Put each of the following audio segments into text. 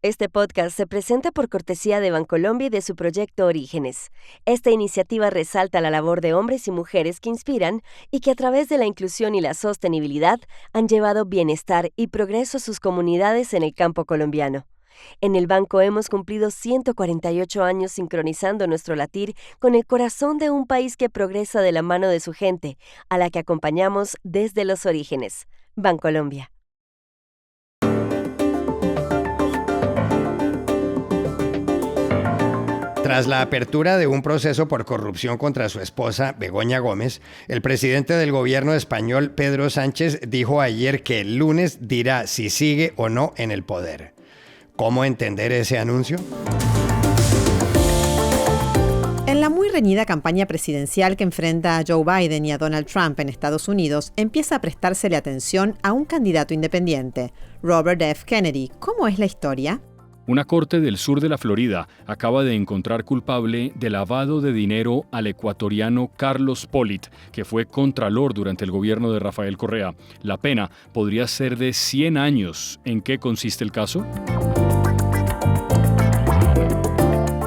Este podcast se presenta por cortesía de Bancolombia y de su proyecto Orígenes. Esta iniciativa resalta la labor de hombres y mujeres que inspiran y que a través de la inclusión y la sostenibilidad han llevado bienestar y progreso a sus comunidades en el campo colombiano. En el banco hemos cumplido 148 años sincronizando nuestro latir con el corazón de un país que progresa de la mano de su gente, a la que acompañamos desde los orígenes. Bancolombia. Tras la apertura de un proceso por corrupción contra su esposa, Begoña Gómez, el presidente del gobierno español, Pedro Sánchez, dijo ayer que el lunes dirá si sigue o no en el poder. ¿Cómo entender ese anuncio? En la muy reñida campaña presidencial que enfrenta a Joe Biden y a Donald Trump en Estados Unidos, empieza a prestársele atención a un candidato independiente, Robert F. Kennedy. ¿Cómo es la historia? Una corte del sur de la Florida acaba de encontrar culpable de lavado de dinero al ecuatoriano Carlos Pollitt, que fue contralor durante el gobierno de Rafael Correa. La pena podría ser de 100 años. ¿En qué consiste el caso?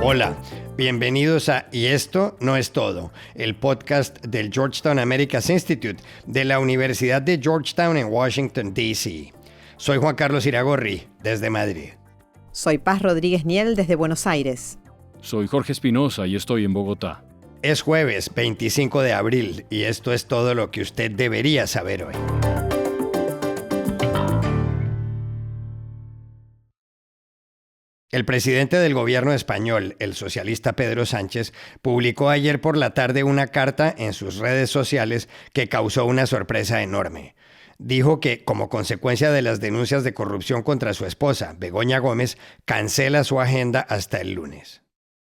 Hola, bienvenidos a Y esto no es todo, el podcast del Georgetown Americas Institute de la Universidad de Georgetown en Washington, D.C. Soy Juan Carlos Iragorri, desde Madrid. Soy Paz Rodríguez Niel desde Buenos Aires. Soy Jorge Espinosa y estoy en Bogotá. Es jueves 25 de abril y esto es todo lo que usted debería saber hoy. El presidente del gobierno español, el socialista Pedro Sánchez, publicó ayer por la tarde una carta en sus redes sociales que causó una sorpresa enorme. Dijo que, como consecuencia de las denuncias de corrupción contra su esposa, Begoña Gómez, cancela su agenda hasta el lunes.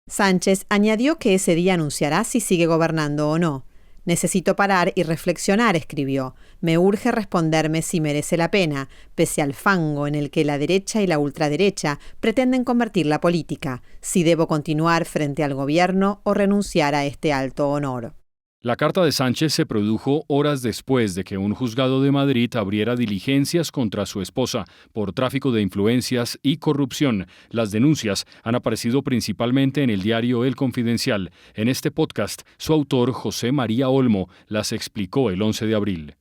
Sánchez añadió que ese día anunciará si sigue gobernando o no. Necesito parar y reflexionar, escribió. Me urge responderme si merece la pena, pese al fango en el que la derecha y la ultraderecha pretenden convertir la política, si debo continuar frente al gobierno o renunciar a este alto honor. La carta de Sánchez se produjo horas después de que un juzgado de Madrid abriera diligencias contra su esposa por tráfico de influencias y corrupción. Las denuncias han aparecido principalmente en el diario El Confidencial. En este podcast, su autor, José María Olmo, las explicó el 11 de abril.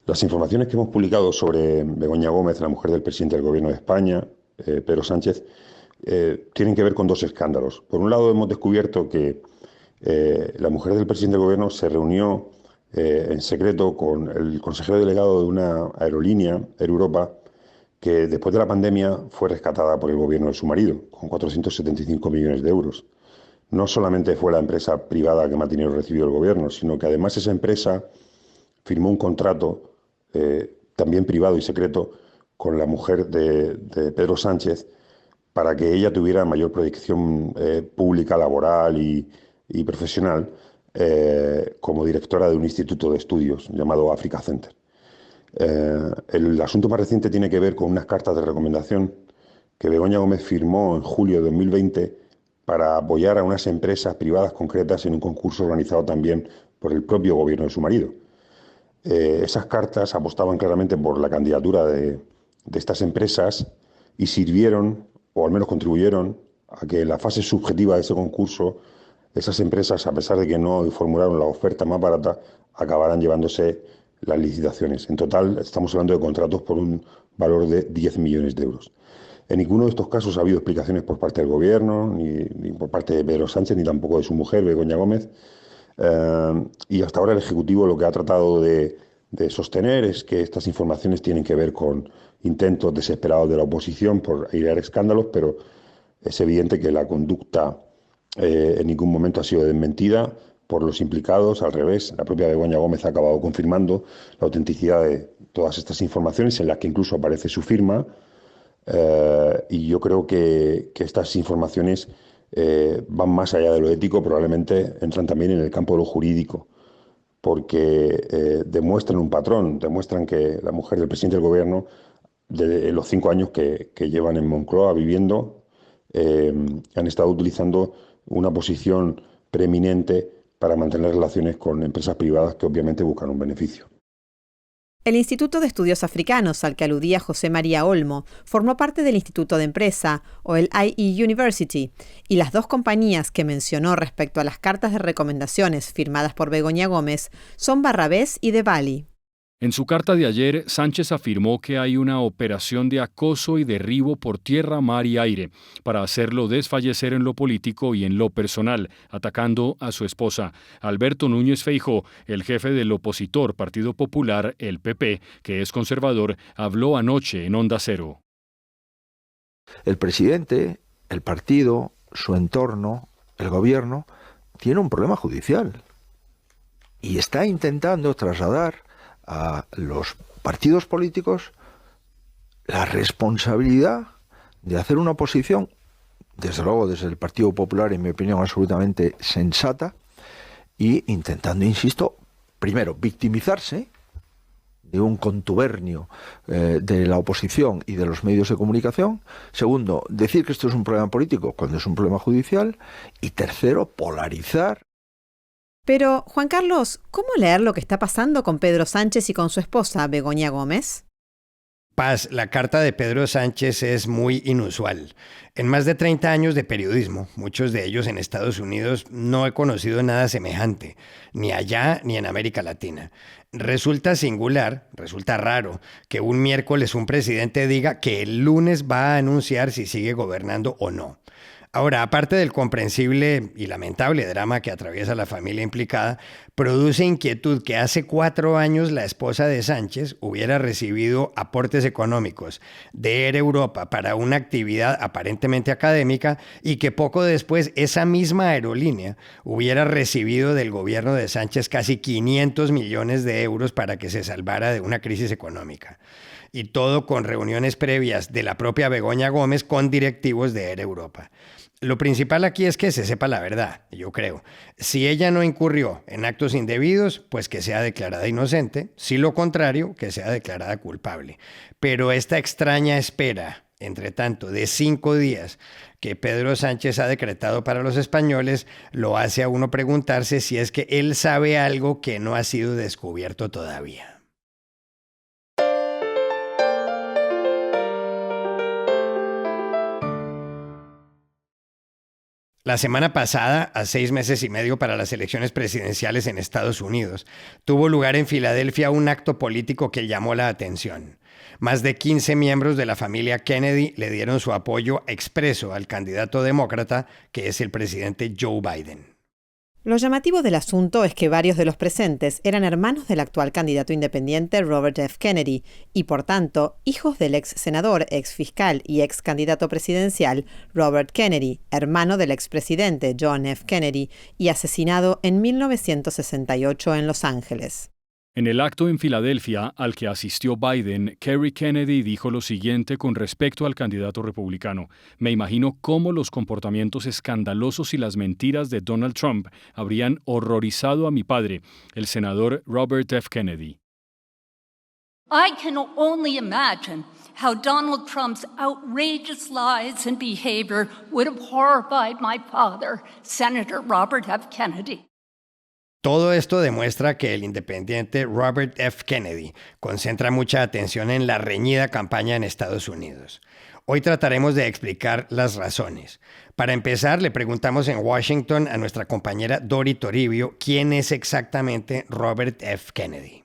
Las informaciones que hemos publicado sobre Begoña Gómez, la mujer del presidente del Gobierno de España, Pedro Sánchez, tienen que ver con dos escándalos. Por un lado, hemos descubierto que la mujer del presidente del gobierno se reunió en secreto con el consejero delegado de una aerolínea, Air Europa, que después de la pandemia fue rescatada por el gobierno de su marido, con 475 millones de euros. No solamente fue la empresa privada que más dinero recibió el gobierno, sino que además esa empresa firmó un contrato también privado y secreto con la mujer de Pedro Sánchez para que ella tuviera mayor proyección pública, laboral y profesional como directora de un instituto de estudios llamado Africa Center. El asunto más reciente tiene que ver con unas cartas de recomendación que Begoña Gómez firmó en julio de 2020 para apoyar a unas empresas privadas concretas en un concurso organizado también por el propio gobierno de su marido. Esas cartas apostaban claramente por la candidatura de estas empresas y sirvieron, o al menos contribuyeron, a que en la fase subjetiva de ese concurso esas empresas, a pesar de que no formularon la oferta más barata, acabarán llevándose las licitaciones. En total, estamos hablando de contratos por un valor de 10 millones de euros. En ninguno de estos casos ha habido explicaciones por parte del gobierno, ni por parte de Pedro Sánchez, ni tampoco de su mujer, Begoña Gómez. Y hasta ahora el Ejecutivo lo que ha tratado de sostener es que estas informaciones tienen que ver con intentos desesperados de la oposición por airear escándalos, pero es evidente que la conducta en ningún momento ha sido desmentida por los implicados. Al revés, la propia Begoña Gómez ha acabado confirmando la autenticidad de todas estas informaciones, en las que incluso aparece su firma, y yo creo que estas informaciones van más allá de lo ético, probablemente entran también en el campo de lo jurídico, porque demuestran un patrón, demuestran que la mujer del presidente del gobierno, de los 5 años que llevan en Moncloa viviendo, han estado utilizando una posición preeminente para mantener relaciones con empresas privadas que obviamente buscan un beneficio. El Instituto de Estudios Africanos, al que aludía José María Olmo, formó parte del Instituto de Empresa, o el IE University, y las dos compañías que mencionó respecto a las cartas de recomendaciones firmadas por Begoña Gómez son Barrabés y De Bali. En su carta de ayer, Sánchez afirmó que hay una operación de acoso y derribo por tierra, mar y aire para hacerlo desfallecer en lo político y en lo personal, atacando a su esposa. Alberto Núñez Feijóo, el jefe del opositor Partido Popular, el PP, que es conservador, habló anoche en Onda Cero. El presidente, el partido, su entorno, el gobierno, tiene un problema judicial y está intentando trasladar a los partidos políticos la responsabilidad de hacer una oposición, desde luego desde el Partido Popular, en mi opinión, absolutamente sensata, y intentando, insisto, primero, victimizarse de un contubernio de la oposición y de los medios de comunicación. Segundo, decir que esto es un problema político cuando es un problema judicial. Y tercero, polarizar. Pero, Juan Carlos, ¿cómo leer lo que está pasando con Pedro Sánchez y con su esposa, Begoña Gómez? Paz, la carta de Pedro Sánchez es muy inusual. En más de 30 años de periodismo, muchos de ellos en Estados Unidos, no he conocido nada semejante, ni allá ni en América Latina. Resulta singular, resulta raro, que un miércoles un presidente diga que el lunes va a anunciar si sigue gobernando o no. Ahora, aparte del comprensible y lamentable drama que atraviesa la familia implicada, produce inquietud que hace 4 años la esposa de Sánchez hubiera recibido aportes económicos de Air Europa para una actividad aparentemente académica y que poco después esa misma aerolínea hubiera recibido del gobierno de Sánchez casi 500 millones de euros para que se salvara de una crisis económica. Y todo con reuniones previas de la propia Begoña Gómez con directivos de Air Europa. Lo principal aquí es que se sepa la verdad, yo creo. Si ella no incurrió en actos indebidos, pues que sea declarada inocente. Si lo contrario, que sea declarada culpable. Pero esta extraña espera, entre tanto, de 5 días que Pedro Sánchez ha decretado para los españoles, lo hace a uno preguntarse si es que él sabe algo que no ha sido descubierto todavía. La semana pasada, a 6 meses y medio para las elecciones presidenciales en Estados Unidos, tuvo lugar en Filadelfia un acto político que llamó la atención. Más de 15 miembros de la familia Kennedy le dieron su apoyo expreso al candidato demócrata, que es el presidente Joe Biden. Lo llamativo del asunto es que varios de los presentes eran hermanos del actual candidato independiente Robert F. Kennedy y, por tanto, hijos del ex senador, ex fiscal y ex candidato presidencial Robert Kennedy, hermano del expresidente John F. Kennedy y asesinado en 1968 en Los Ángeles. En el acto en Filadelfia al que asistió Biden, Kerry Kennedy dijo lo siguiente con respecto al candidato republicano. Me imagino cómo los comportamientos escandalosos y las mentiras de Donald Trump habrían horrorizado a mi padre, el senador Robert F. Kennedy. I can only imagine how Donald Trump's outrageous lies and behavior would have horrified my father, Senator Robert F. Kennedy. Todo esto demuestra que el independiente Robert F. Kennedy concentra mucha atención en la reñida campaña en Estados Unidos. Hoy trataremos de explicar las razones. Para empezar, le preguntamos en Washington a nuestra compañera Dori Toribio quién es exactamente Robert F. Kennedy.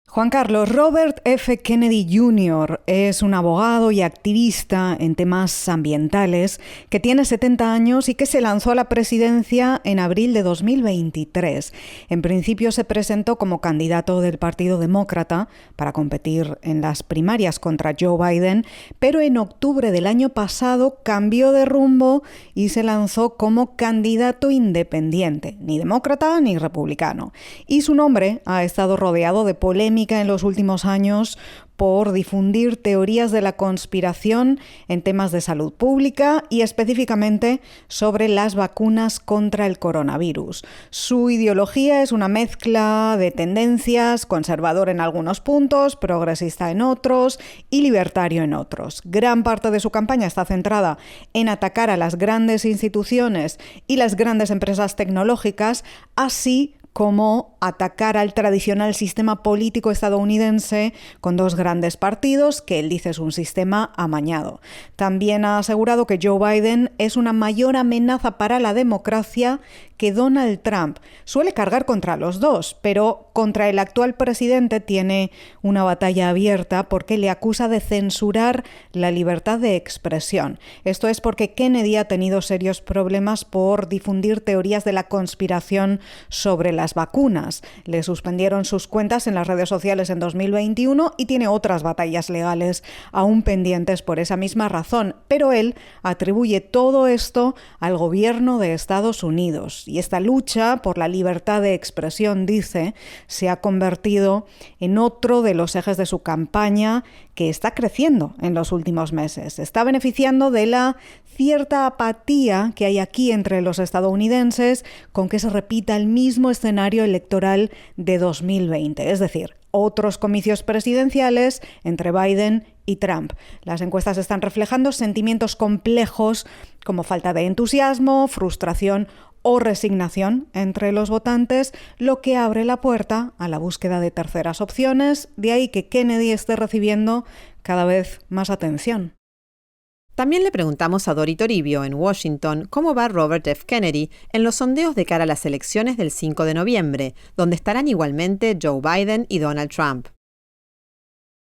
Juan Carlos, Robert F. Kennedy Jr. es un abogado y activista en temas ambientales que tiene 70 años y que se lanzó a la presidencia en abril de 2023. En principio se presentó como candidato del Partido Demócrata para competir en las primarias contra Joe Biden, pero en octubre del año pasado cambió de rumbo y se lanzó como candidato independiente, ni demócrata ni republicano. Y su nombre ha estado rodeado de polémica en los últimos años por difundir teorías de la conspiración en temas de salud pública y específicamente sobre las vacunas contra el coronavirus. Su ideología es una mezcla de tendencias, conservador en algunos puntos, progresista en otros y libertario en otros. Gran parte de su campaña está centrada en atacar a las grandes instituciones y las grandes empresas tecnológicas, así como atacar al tradicional sistema político estadounidense con dos grandes partidos, que él dice es un sistema amañado. También ha asegurado que Joe Biden es una mayor amenaza para la democracia que Donald Trump. Suele cargar contra los dos, pero contra el actual presidente tiene una batalla abierta porque le acusa de censurar la libertad de expresión. Esto es porque Kennedy ha tenido serios problemas por difundir teorías de la conspiración sobre las vacunas. Le suspendieron sus cuentas en las redes sociales en 2021 y tiene otras batallas legales aún pendientes por esa misma razón, pero él atribuye todo esto al gobierno de Estados Unidos. Y esta lucha por la libertad de expresión, dice, se ha convertido en otro de los ejes de su campaña que está creciendo en los últimos meses. Está beneficiando de la cierta apatía que hay aquí entre los estadounidenses con que se repita el mismo escenario electoral de 2020, es decir, otros comicios presidenciales entre Biden y Trump. Las encuestas están reflejando sentimientos complejos como falta de entusiasmo, frustración o resignación entre los votantes, lo que abre la puerta a la búsqueda de terceras opciones, de ahí que Kennedy esté recibiendo cada vez más atención. También le preguntamos a Dori Toribio, en Washington, cómo va Robert F. Kennedy en los sondeos de cara a las elecciones del 5 de noviembre, donde estarán igualmente Joe Biden y Donald Trump.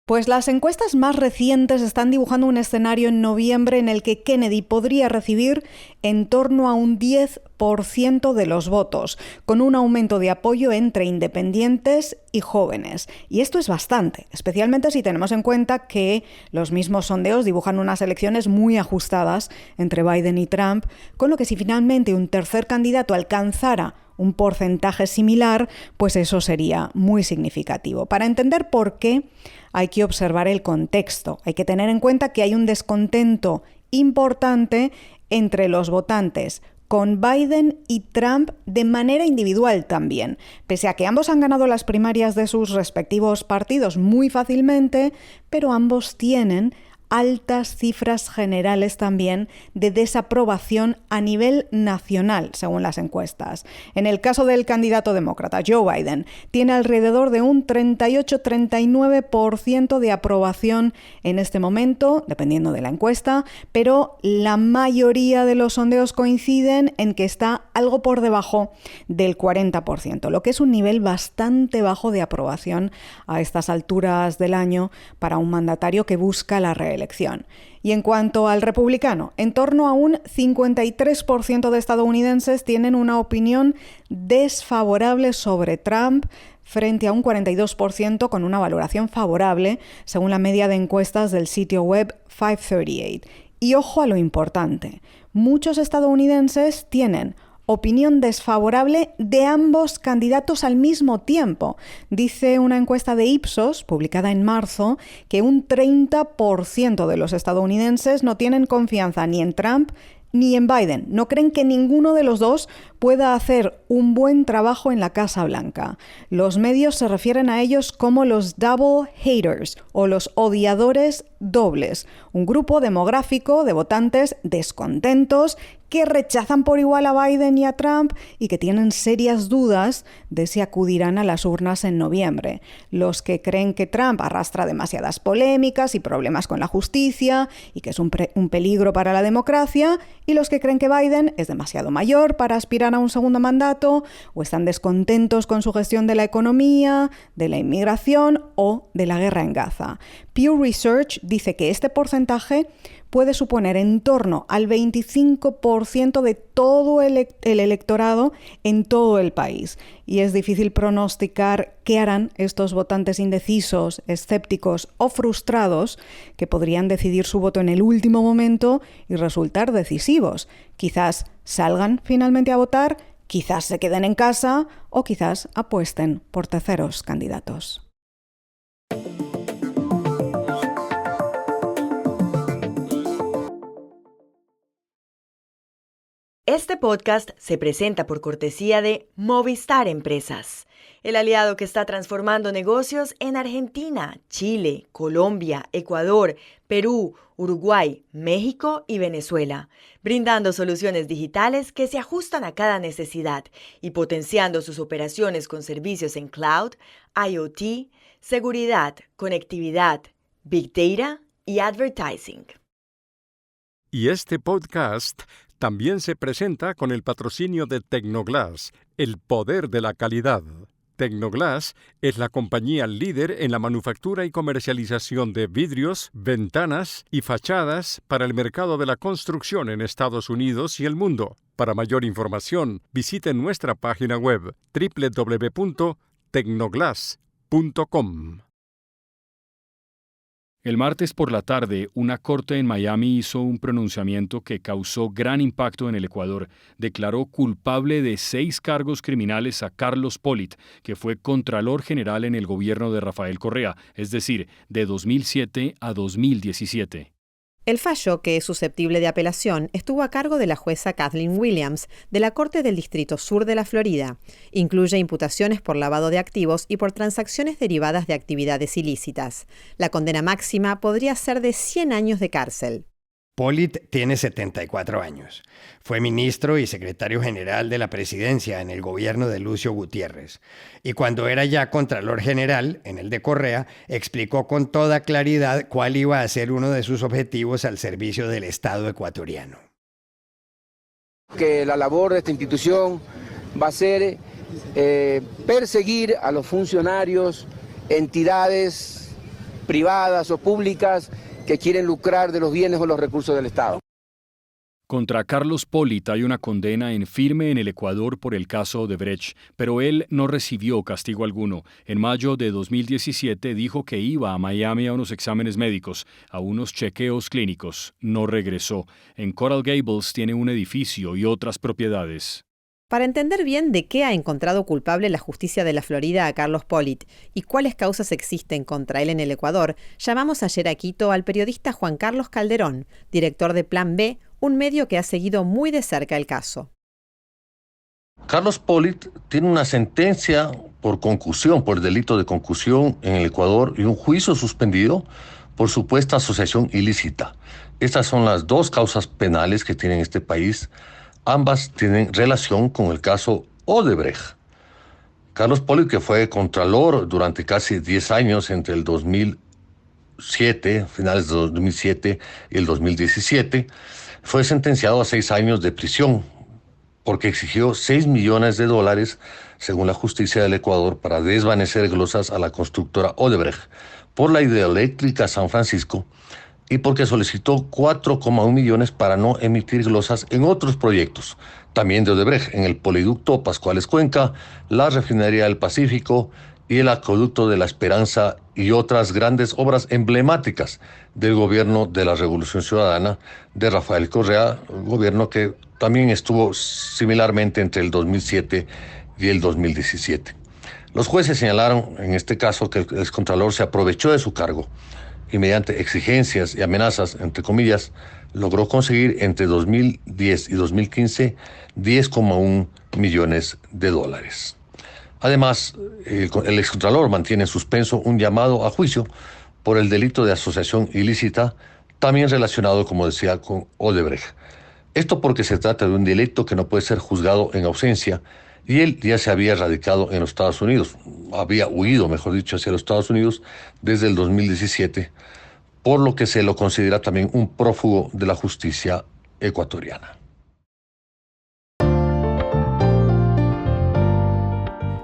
Pues las encuestas más recientes están dibujando un escenario en noviembre en el que Kennedy podría recibir en torno a un 10% de los votos, con un aumento de apoyo entre independientes y jóvenes. Y esto es bastante, especialmente si tenemos en cuenta que los mismos sondeos dibujan unas elecciones muy ajustadas entre Biden y Trump, con lo que si finalmente un tercer candidato alcanzara un porcentaje similar, pues eso sería muy significativo. Para entender por qué, hay que observar el contexto. Hay que tener en cuenta que hay un descontento importante entre los votantes con Biden y Trump de manera individual también. Pese a que ambos han ganado las primarias de sus respectivos partidos muy fácilmente, pero ambos tienen altas cifras generales también de desaprobación a nivel nacional, según las encuestas. En el caso del candidato demócrata, Joe Biden, tiene alrededor de un 38-39% de aprobación en este momento, dependiendo de la encuesta, pero la mayoría de los sondeos coinciden en que está algo por debajo del 40%, lo que es un nivel bastante bajo de aprobación a estas alturas del año para un mandatario que busca la reelección. Y en cuanto al republicano, en torno a un 53% de estadounidenses tienen una opinión desfavorable sobre Trump, frente a un 42% con una valoración favorable, según la media de encuestas del sitio web 538. Y ojo a lo importante, muchos estadounidenses tienen opinión desfavorable de ambos candidatos al mismo tiempo. Dice una encuesta de Ipsos, publicada en marzo, que un 30% de los estadounidenses no tienen confianza ni en Trump ni en Biden. No creen que ninguno de los dos pueda hacer un buen trabajo en la Casa Blanca. Los medios se refieren a ellos como los double haters o los odiadores dobles, un grupo demográfico de votantes descontentos que rechazan por igual a Biden y a Trump y que tienen serias dudas de si acudirán a las urnas en noviembre. Los que creen que Trump arrastra demasiadas polémicas y problemas con la justicia y que es un peligro para la democracia, y los que creen que Biden es demasiado mayor para aspirar a un segundo mandato o están descontentos con su gestión de la economía, de la inmigración o de la guerra en Gaza. Pew Research dice que este porcentaje puede suponer en torno al 25% de todo el electorado en todo el país. Y es difícil pronosticar qué harán estos votantes indecisos, escépticos o frustrados que podrían decidir su voto en el último momento y resultar decisivos. Quizás salgan finalmente a votar, quizás se queden en casa o quizás apuesten por terceros candidatos. Este podcast se presenta por cortesía de Movistar Empresas, el aliado que está transformando negocios en Argentina, Chile, Colombia, Ecuador, Perú, Uruguay, México y Venezuela, brindando soluciones digitales que se ajustan a cada necesidad y potenciando sus operaciones con servicios en cloud, IoT, seguridad, conectividad, Big Data y Advertising. Y este podcast también se presenta con el patrocinio de Tecnoglass, el poder de la calidad. Tecnoglass es la compañía líder en la manufactura y comercialización de vidrios, ventanas y fachadas para el mercado de la construcción en Estados Unidos y el mundo. Para mayor información, visite nuestra página web www.tecnoglass.com. El martes por la tarde, una corte en Miami hizo un pronunciamiento que causó gran impacto en el Ecuador. Declaró culpable de 6 cargos criminales a Carlos Pollitt, que fue Contralor General en el gobierno de Rafael Correa, es decir, de 2007 a 2017. El fallo, que es susceptible de apelación, estuvo a cargo de la jueza Kathleen Williams, de la Corte del Distrito Sur de la Florida. Incluye imputaciones por lavado de activos y por transacciones derivadas de actividades ilícitas. La condena máxima podría ser de 100 años de cárcel. Pollitt tiene 74 años. Fue ministro y secretario general de la presidencia en el gobierno de Lucio Gutiérrez. Y cuando era ya Contralor General, en el de Correa, explicó con toda claridad cuál iba a ser uno de sus objetivos al servicio del Estado ecuatoriano. Que la labor de esta institución va a ser perseguir a los funcionarios, entidades privadas o públicas que quieren lucrar de los bienes o los recursos del Estado. Contra Carlos Pollitt hay una condena en firme en el Ecuador por el caso Odebrecht, pero él no recibió castigo alguno. En mayo de 2017 dijo que iba a Miami a unos exámenes médicos, a unos chequeos clínicos. No regresó. En Coral Gables tiene un edificio y otras propiedades. Para entender bien de qué ha encontrado culpable la justicia de la Florida a Carlos Pollitt y cuáles causas existen contra él en el Ecuador, llamamos ayer a Quito al periodista Juan Carlos Calderón, director de Plan B, un medio que ha seguido muy de cerca el caso. Carlos Pollitt tiene una sentencia por concusión, por delito de concusión en el Ecuador y un juicio suspendido por supuesta asociación ilícita. Estas son las 2 causas penales que tiene este país. Ambas tienen relación con el caso Odebrecht. Carlos Pollitt, que fue contralor durante casi 10 años entre el 2007, finales de 2007 y el 2017, fue sentenciado a 6 años de prisión porque exigió $6 millones, según la justicia del Ecuador, para desvanecer glosas a la constructora Odebrecht por la hidroeléctrica San Francisco y porque solicitó 4,1 millones para no emitir glosas en otros proyectos, también de Odebrecht, en el poliducto Pascuales Cuenca, la refinería del Pacífico y el acueducto de la Esperanza y otras grandes obras emblemáticas del gobierno de la Revolución Ciudadana de Rafael Correa, un gobierno que también estuvo similarmente entre el 2007 y el 2017. Los jueces señalaron en este caso que el excontralor se aprovechó de su cargo y mediante exigencias y amenazas, entre comillas, logró conseguir entre 2010 y 2015 $10,1 millones. Además, el excontralor mantiene en suspenso un llamado a juicio por el delito de asociación ilícita, también relacionado, como decía, con Odebrecht. Esto porque se trata de un delito que no puede ser juzgado en ausencia y él ya se había radicado en los Estados Unidos, había huido, mejor dicho, hacia los Estados Unidos desde el 2017, por lo que se lo considera también un prófugo de la justicia ecuatoriana.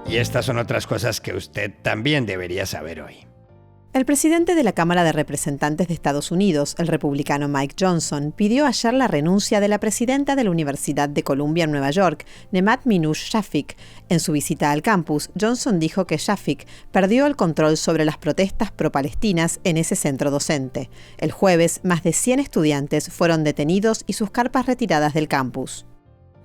Y estas son otras cosas que usted también debería saber hoy. El presidente de la Cámara de Representantes de Estados Unidos, el republicano Mike Johnson, pidió ayer la renuncia de la presidenta de la Universidad de Columbia en Nueva York, Nemat Minouche-Shafik. En su visita al campus, Johnson dijo que Shafik perdió el control sobre las protestas pro-palestinas en ese centro docente. El jueves, más de 100 estudiantes fueron detenidos y sus carpas retiradas del campus.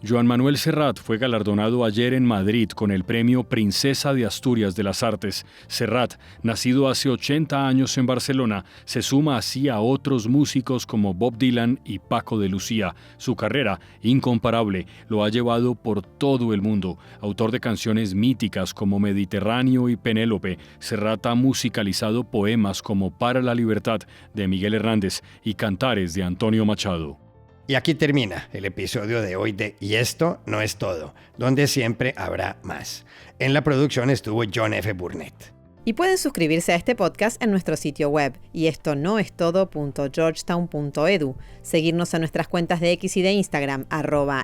Joan Manuel Serrat fue galardonado ayer en Madrid con el premio Princesa de Asturias de las Artes. Serrat, nacido hace 80 años en Barcelona, se suma así a otros músicos como Bob Dylan y Paco de Lucía. Su carrera, incomparable, lo ha llevado por todo el mundo. Autor de canciones míticas como Mediterráneo y Penélope, Serrat ha musicalizado poemas como Para la Libertad de Miguel Hernández y Cantares de Antonio Machado. Y aquí termina el episodio de hoy de Y esto no es todo, donde siempre habrá más. En la producción estuvo John F. Burnett. Y pueden suscribirse a este podcast en nuestro sitio web, yestonoestodo.georgetown.edu, seguirnos en nuestras cuentas de X y de Instagram,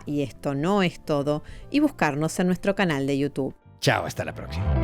@yestonoestodo, y buscarnos en nuestro canal de YouTube. Chao, hasta la próxima.